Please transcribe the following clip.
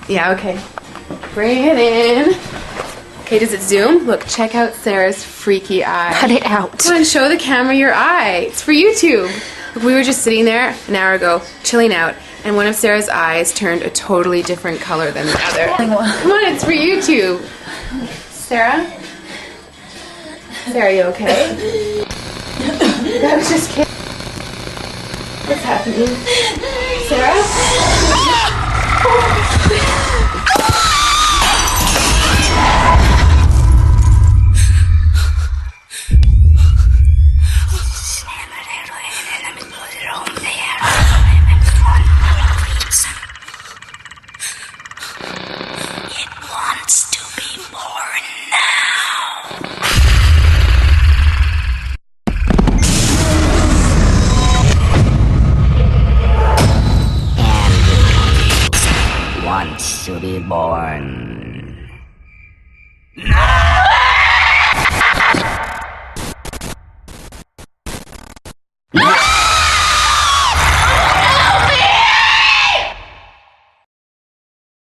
Yeah, okay. Bring it in. Okay, does it zoom? Look, check out Sarah's freaky eye. Cut it out. Come on, show the camera your eye. It's for YouTube. Look, we were just sitting there an hour ago, chilling out, and one of Sarah's eyes turned a totally different color than the other. Come on, it's for YouTube. Sarah? Sarah, you okay? I was just kidding. What's happening? Sarah? Wants to be born now. And wants to be born